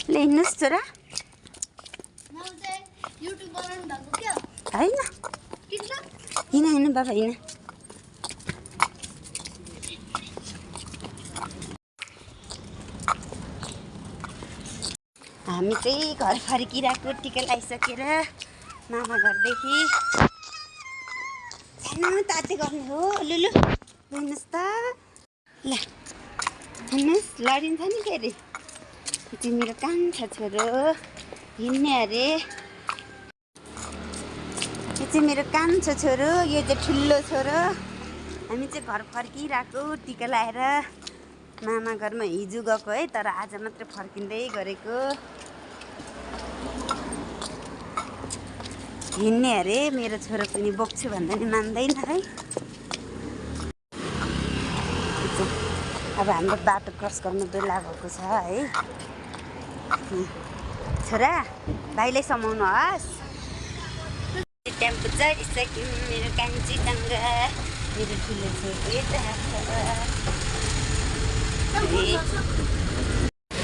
ले हिँड्नुहोस् छोरा होइन हिँड बाबा हिँड हामी चाहिँ घर फर्किरहेको टिका लगाइसकेर मामा घरदेखि सानो ताते गर्ने हो लुलु हेर्नुहोस् त ल हेर्नुहोस् लडिन्छ नि के अरे त्यो मेरो कान्छा छोरो हिँड्ने अरे यो चाहिँ मेरो कान्छो छोरो यो चाहिँ ठुलो छोरो हामी चाहिँ घर फर्किरहेको टिका लगाएर मामा घरमा हिजो गएको है तर आज मात्र फर्किँदै गरेको हिँड्ने अरे मेरो छोरो पनि बोक्छु भन्दा नि मान्दैन है अब हाम्रो बाटो क्रस गर्नु बेला भएको छ है छोरा भाइलाई समाउनुहोस् टेम्पो चढिसक्यौँ मेरो कान्छी टङ्गा मेरो ठुलो छोरो यता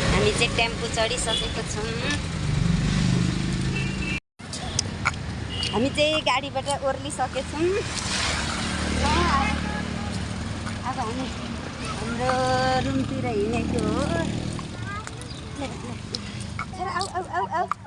हामी चाहिँ टेम्पो चढिसकेको छौँ हामी चाहिँ गाडीबाट ओर्लिसकेछौँ अब हामी हाम्रो रुमतिर हिँडेको हो आऊ आऊ आऊ आऊ